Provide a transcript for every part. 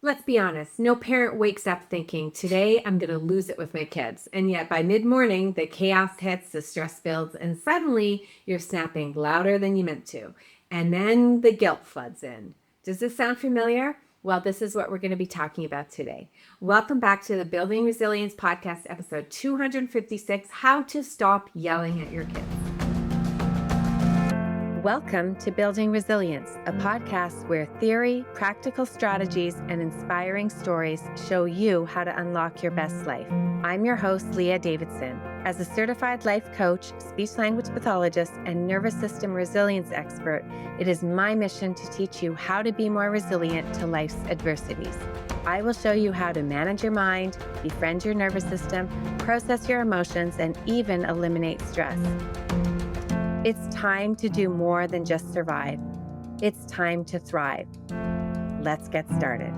Let's be honest, no parent wakes up thinking, today I'm going to lose it with my kids. And yet by mid-morning, the chaos hits, the stress builds, and suddenly you're snapping louder than you meant to. And then the guilt floods in. Does this sound familiar? Well, this is what we're going to be talking about today. Welcome back to the Building Resilience Podcast, episode 256, How to Stop Yelling at Your Kids. Welcome to Building Resilience, a podcast where theory, practical strategies, and inspiring stories show you how to unlock your best life. I'm your host, Leah Davidson. As a certified life coach, speech-language pathologist, and nervous system resilience expert, it is my mission to teach you how to be more resilient to life's adversities. I will show you how to manage your mind, befriend your nervous system, process your emotions, and even eliminate stress. It's time to do more than just survive. It's time to thrive. Let's get started.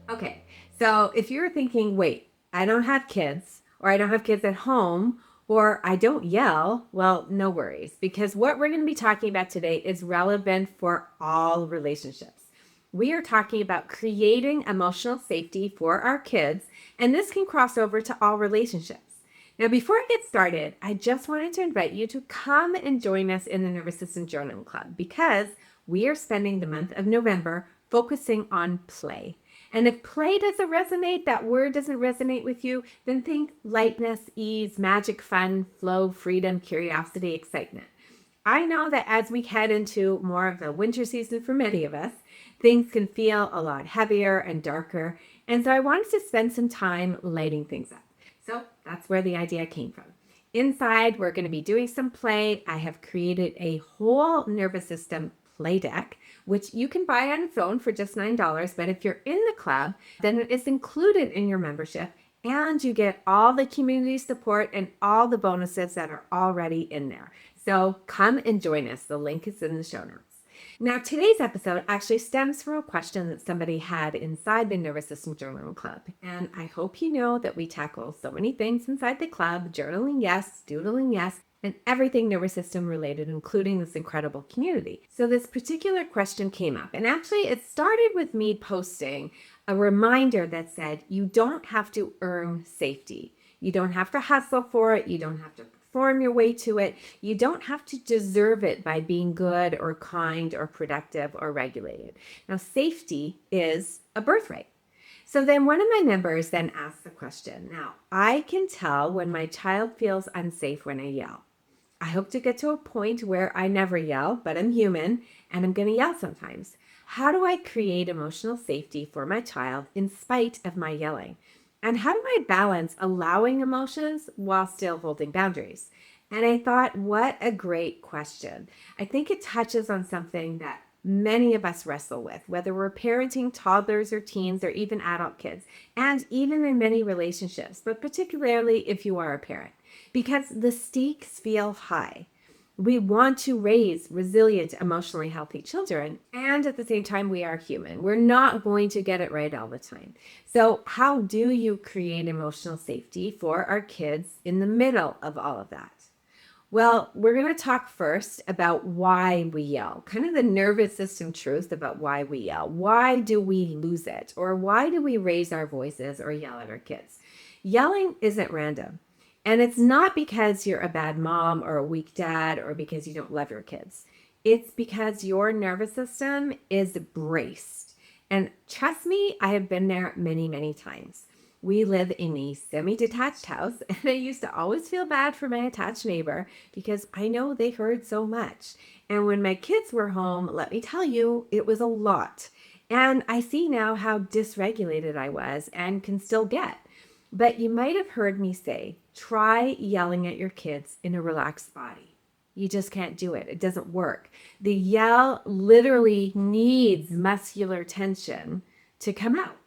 Okay, so if you're thinking, wait, I don't have kids, or I don't have kids at home, or I don't yell, well, no worries, because what we're going to be talking about today is relevant for all relationships. We are talking about creating emotional safety for our kids, and this can cross over to all relationships. Now, before I get started, I just wanted to invite you to come and join us in the Nervous System Journaling Club because we are spending the month of November focusing on play. And if play doesn't resonate, that word doesn't resonate with you, then think lightness, ease, magic, fun, flow, freedom, curiosity, excitement. I know that as we head into more of the winter season for many of us, things can feel a lot heavier and darker. And so I wanted to spend some time lighting things up. So that's where the idea came from. Inside, we're going to be doing some play. I have created a whole nervous system play deck, which you can buy on its own for just $9. But if you're in the club, then it is included in your membership. And you get all the community support and all the bonuses that are already in there. So come and join us. The link is in the show notes. Now, today's episode actually stems from a question that somebody had inside the Nervous System Journaling Club. And I hope you know that we tackle so many things inside the club, journaling, yes, doodling, yes, and everything nervous system related, including this incredible community. So this particular question came up, and actually it started with me posting a reminder that said, you don't have to earn safety. You don't have to hustle for it. You don't have to perform your way to it. You don't have to deserve it by being good or kind or productive or regulated. Now, safety is a birthright. So then one of my members then asked the question, now, I can tell when my child feels unsafe when I yell. I hope to get to a point where I never yell, but I'm human and I'm going to yell sometimes. How do I create emotional safety for my child in spite of my yelling? And how do I balance allowing emotions while still holding boundaries? And I thought, what a great question. I think it touches on something that many of us wrestle with, whether we're parenting toddlers or teens or even adult kids, and even in many relationships, but particularly if you are a parent, because the stakes feel high. We want to raise resilient, emotionally healthy children, and at the same time, we are human. We're not going to get it right all the time. So how do you create emotional safety for our kids in the middle of all of that? Well, we're going to talk first about why we yell, kind of the nervous system truth about why we yell. Why do we lose it? Or why do we raise our voices or yell at our kids? Yelling isn't random. And it's not because you're a bad mom or a weak dad or because you don't love your kids. It's because your nervous system is braced. And trust me, I have been there many, many times. We live in a semi-detached house, and I used to always feel bad for my attached neighbor because I know they heard so much. And when my kids were home, let me tell you, it was a lot. And I see now how dysregulated I was and can still get. But you might have heard me say, try yelling at your kids in a relaxed body. You just can't do it. It doesn't work. The yell literally needs muscular tension to come out.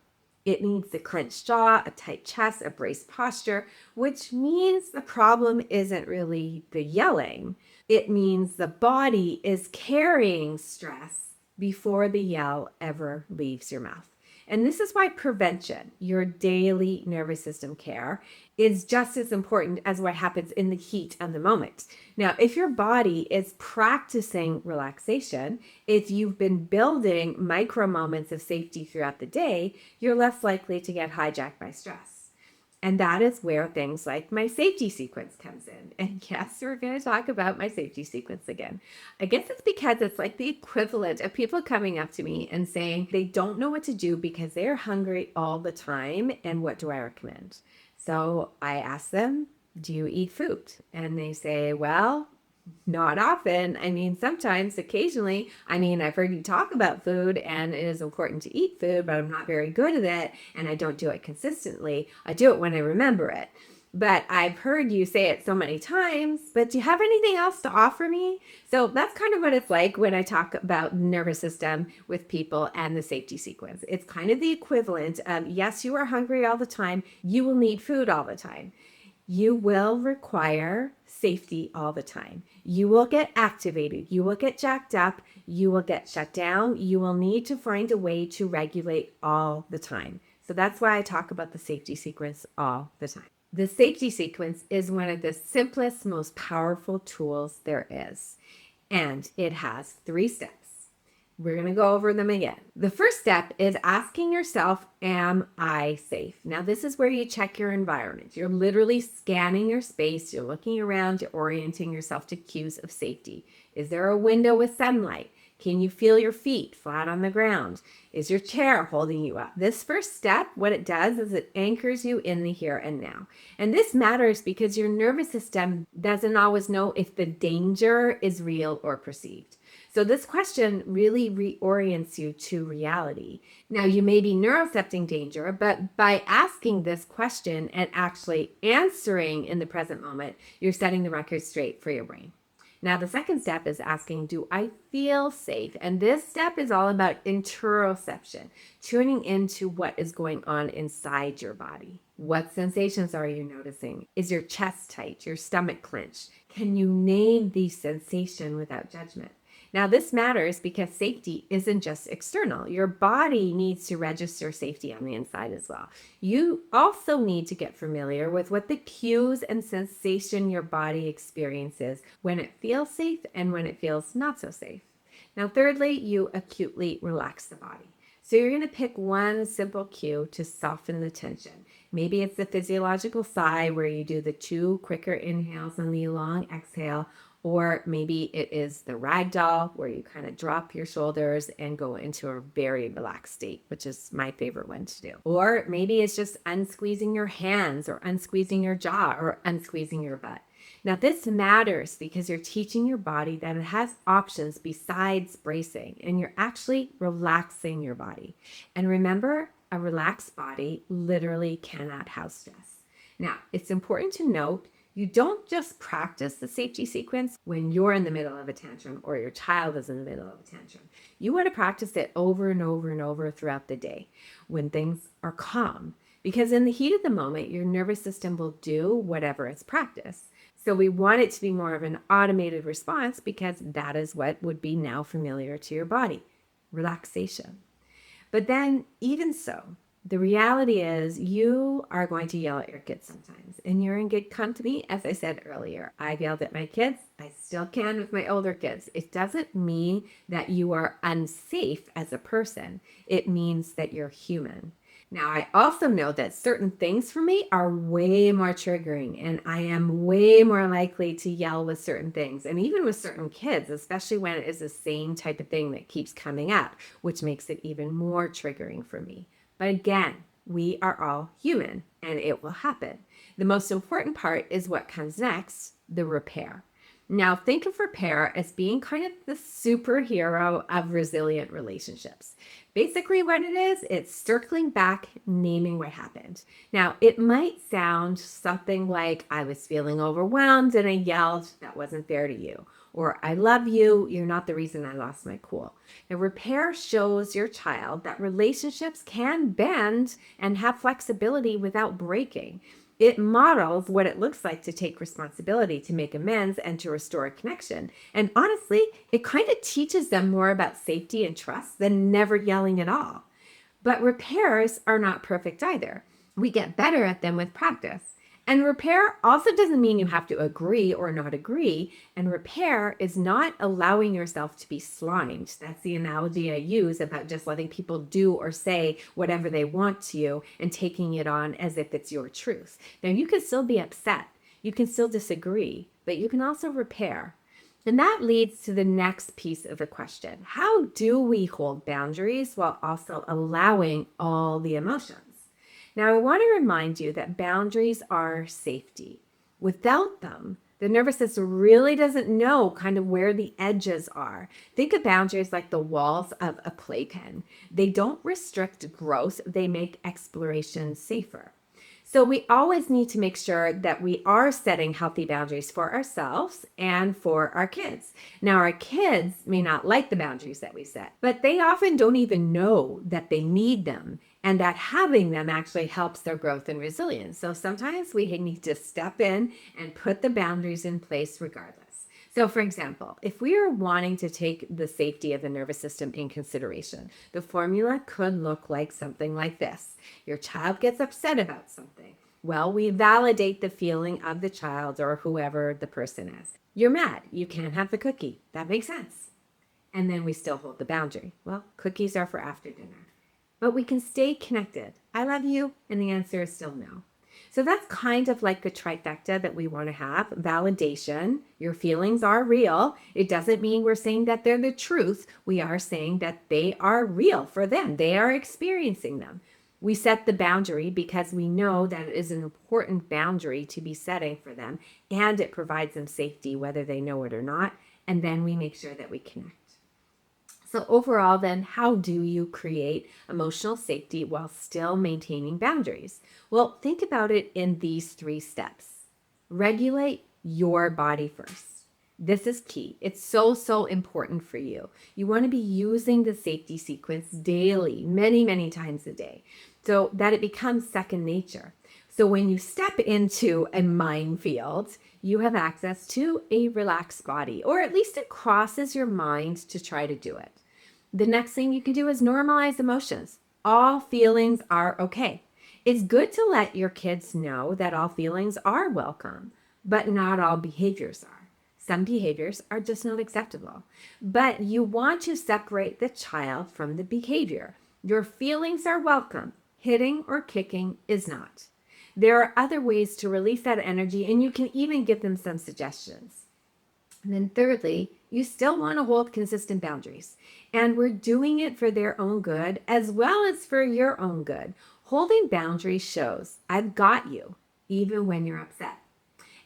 It needs the clenched jaw, a tight chest, a braced posture, which means the problem isn't really the yelling. It means the body is carrying stress before the yell ever leaves your mouth. And this is why prevention, your daily nervous system care, is just as important as what happens in the heat of the moment. Now, if your body is practicing relaxation, if you've been building micro moments of safety throughout the day, you're less likely to get hijacked by stress. And that is where things like my safety sequence comes in. And yes, we're going to talk about my safety sequence again. I guess it's because it's like the equivalent of people coming up to me and saying they don't know what to do because they're hungry all the time. And what do I recommend? So I ask them, do you eat food? And they say, well, not often. I mean, sometimes, occasionally. I mean, I've heard you talk about food and it is important to eat food, but I'm not very good at it and I don't do it consistently. I do it when I remember it. But I've heard you say it so many times, but do you have anything else to offer me? So that's kind of what it's like when I talk about nervous system with people and the safety sequence. It's kind of the equivalent of, yes, you are hungry all the time. You will need food all the time. You will require safety all the time. You will get activated. You will get jacked up. You will get shut down. You will need to find a way to regulate all the time. So that's why I talk about the safety sequence all the time. The safety sequence is one of the simplest, most powerful tools there is. And it has 3 steps. We're going to go over them again. The first step is asking yourself, am I safe? Now, this is where you check your environment. You're literally scanning your space. You're looking around. You're orienting yourself to cues of safety. Is there a window with sunlight? Can you feel your feet flat on the ground? Is your chair holding you up? This first step, what it does is it anchors you in the here and now. And this matters because your nervous system doesn't always know if the danger is real or perceived. So this question really reorients you to reality. Now, you may be neurocepting danger, but by asking this question and actually answering in the present moment, you're setting the record straight for your brain. Now, the second step is asking, do I feel safe? And this step is all about interoception, tuning into what is going on inside your body. What sensations are you noticing? Is your chest tight, your stomach clenched? Can you name the sensation without judgment? Now, this matters because safety isn't just external. Your body needs to register safety on the inside as well. You also need to get familiar with what the cues and sensation your body experiences when it feels safe and when it feels not so safe. Now, thirdly, you acutely relax the body. So you're going to pick one simple cue to soften the tension. Maybe it's the physiological sigh where you do the 2 quicker inhales and the long exhale. Or maybe it is the ragdoll where you kind of drop your shoulders and go into a very relaxed state, which is my favorite one to do. Or maybe it's just unsqueezing your hands or unsqueezing your jaw or unsqueezing your butt. Now, this matters because you're teaching your body that it has options besides bracing, and you're actually relaxing your body. And remember, a relaxed body literally cannot house stress. Now, it's important to note you don't just practice the safety sequence when you're in the middle of a tantrum or your child is in the middle of a tantrum. You want to practice it over and over and over throughout the day when things are calm, because in the heat of the moment, your nervous system will do whatever it's practiced. So we want it to be more of an automated response because that is what would be now familiar to your body, relaxation. But then even so, the reality is you are going to yell at your kids sometimes, and you're in good company. As I said earlier, I've yelled at my kids. I still can with my older kids. It doesn't mean that you are unsafe as a person. It means that you're human. Now, I also know that certain things for me are way more triggering, and I am way more likely to yell with certain things, and even with certain kids, especially when it is the same type of thing that keeps coming up, which makes it even more triggering for me. But again, we are all human and it will happen. The most important part is what comes next, the repair. Now, think of repair as being kind of the superhero of resilient relationships. Basically what it is, it's circling back, naming what happened. Now, it might sound something like, I was feeling overwhelmed and I yelled, that wasn't fair to you. Or, I love you, you're not the reason I lost my cool. The repair shows your child that relationships can bend and have flexibility without breaking. It models what it looks like to take responsibility, to make amends, and to restore a connection. And honestly, it kind of teaches them more about safety and trust than never yelling at all. But repairs are not perfect either. We get better at them with practice. And repair also doesn't mean you have to agree or not agree. And repair is not allowing yourself to be slimed. That's the analogy I use about just letting people do or say whatever they want to you and taking it on as if it's your truth. Now, you can still be upset. You can still disagree, but you can also repair. And that leads to the next piece of the question. How do we hold boundaries while also allowing all the emotions? Now, I want to remind you that boundaries are safety. Without them, the nervous system really doesn't know kind of where the edges are. Think of boundaries like the walls of a playpen. They don't restrict growth, they make exploration safer. So we always need to make sure that we are setting healthy boundaries for ourselves and for our kids. Now, our kids may not like the boundaries that we set, but they often don't even know that they need them and that having them actually helps their growth and resilience. So sometimes we need to step in and put the boundaries in place regardless. So, for example, if we are wanting to take the safety of the nervous system in consideration, the formula could look like something like this. Your child gets upset about something. Well, we validate the feeling of the child or whoever the person is. You're mad. You can't have the cookie. That makes sense. And then we still hold the boundary. Well, cookies are for after dinner. But we can stay connected. I love you. And the answer is still no. So that's kind of like the trifecta that we want to have. Validation. Your feelings are real. It doesn't mean we're saying that they're the truth. We are saying that they are real for them. They are experiencing them. We set the boundary because we know that it is an important boundary to be setting for them, and it provides them safety whether they know it or not. And then we make sure that we connect. So overall, then, how do you create emotional safety while still maintaining boundaries? Well, think about it in these 3 steps. Regulate your body first. This is key. It's so important for you. You want to be using the safety sequence daily, many times a day, so that it becomes second nature. So when you step into a minefield, you have access to a relaxed body, or at least it crosses your mind to try to do it. The next thing you can do is normalize emotions. All feelings are okay. It's good to let your kids know that all feelings are welcome, but not all behaviors are. Some behaviors are just not acceptable. But you want to separate the child from the behavior. Your feelings are welcome. Hitting or kicking is not. There are other ways to release that energy, and you can even give them some suggestions. And then thirdly, you still want to hold consistent boundaries. And we're doing it for their own good as well as for your own good. Holding boundaries shows I've got you, even when you're upset.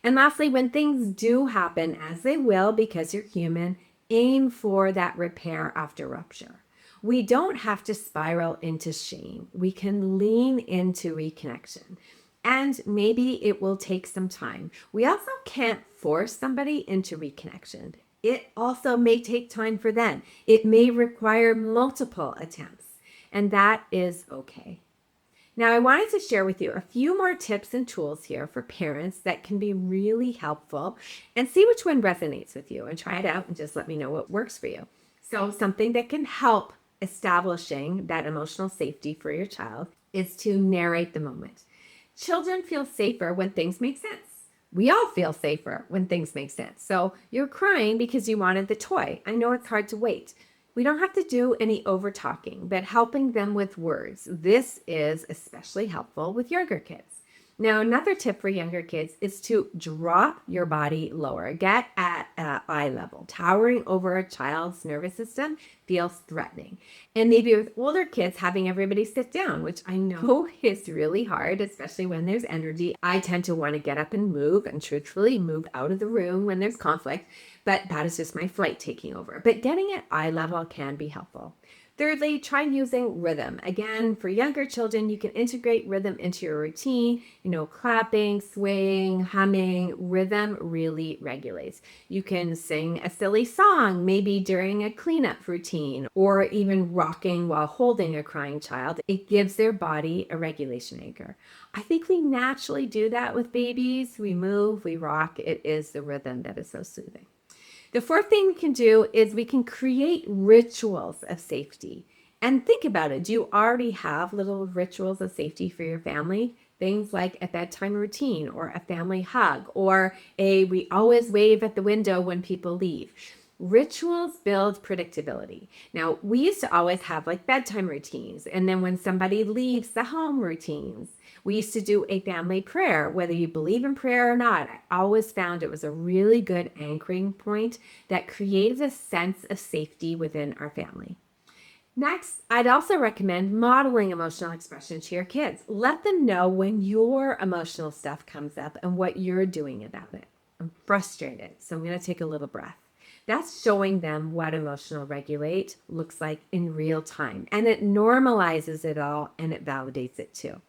And lastly, when things do happen, as they will because you're human, aim for that repair after rupture. We don't have to spiral into shame. We can lean into reconnection. And maybe it will take some time. We also can't force somebody into reconnection. It also may take time for them. It may require multiple attempts, and that is okay. Now, I wanted to share with you a few more tips and tools here for parents that can be really helpful, and see which one resonates with you and try it out and just let me know what works for you. So something that can help establishing that emotional safety for your child is to narrate the moment. Children feel safer when things make sense. We all feel safer when things make sense. So you're crying because you wanted the toy. I know it's hard to wait. We don't have to do any over talking, but helping them with words. This is especially helpful with younger kids. Now, another tip for younger kids is to drop your body lower. Get at eye level. Towering over a child's nervous system feels threatening. And maybe with older kids, having everybody sit down, which I know is really hard, especially when there's energy. I tend to want to get up and move, and truthfully move out of the room when there's conflict, but that is just my flight taking over. But getting at eye level can be helpful. Thirdly, try using rhythm. Again, for younger children, you can integrate rhythm into your routine. Clapping, swaying, humming. Rhythm really regulates. You can sing a silly song, maybe during a cleanup routine, or even rocking while holding a crying child. It gives their body a regulation anchor. I think we naturally do that with babies. We move, we rock. It is the rhythm that is so soothing. The fourth thing we can do is we can create rituals of safety. And think about it. Do you already have little rituals of safety for your family? Things like a bedtime routine or a family hug or we always wave at the window when people leave. Rituals build predictability. Now, we used to always have like bedtime routines, and then when somebody leaves, the home routines. We used to do a family prayer, whether you believe in prayer or not. I always found it was a really good anchoring point that created a sense of safety within our family. Next, I'd also recommend modeling emotional expression to your kids. Let them know when your emotional stuff comes up and what you're doing about it. I'm frustrated, so I'm going to take a little breath. That's showing them what emotional regulate looks like in real time, and it normalizes it all and it validates it too.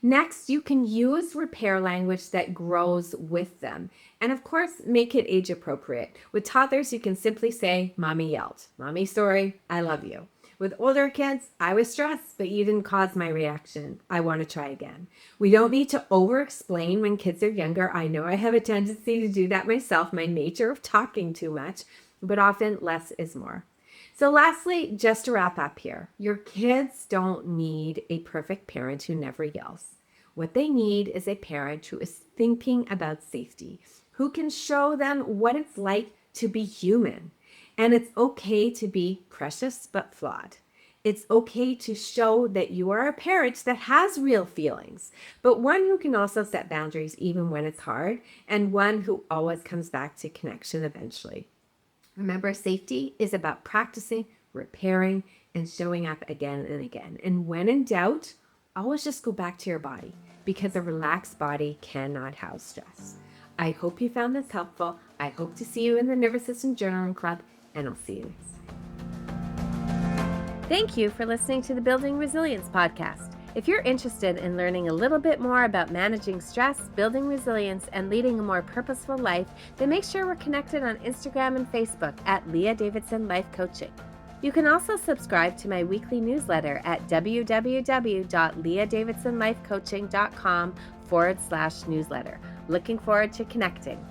Next, you can use repair language that grows with them. And of course, make it age appropriate. With toddlers, you can simply say, Mommy yelled. Mommy, sorry, I love you. With older kids, I was stressed, but you didn't cause my reaction. I want to try again. We don't need to over-explain when kids are younger. I know I have a tendency to do that myself, my nature of talking too much, but often less is more. So lastly, just to wrap up here, your kids don't need a perfect parent who never yells. What they need is a parent who is thinking about safety, who can show them what it's like to be human. And it's okay to be precious but flawed. It's okay to show that you are a parent that has real feelings, but one who can also set boundaries even when it's hard, and one who always comes back to connection eventually. Remember, safety is about practicing, repairing, and showing up again and again. And when in doubt, always just go back to your body, because a relaxed body cannot house stress. I hope you found this helpful. I hope to see you in the Nervous System Journaling Club, and I'll see you next time. Thank you for listening to the Building Resilience podcast. If you're interested in learning a little bit more about managing stress, building resilience, and leading a more purposeful life, then make sure we're connected on Instagram and Facebook at Leah Davidson Life Coaching. You can also subscribe to my weekly newsletter at www.leahdavidsonlifecoaching.com/newsletter. Looking forward to connecting.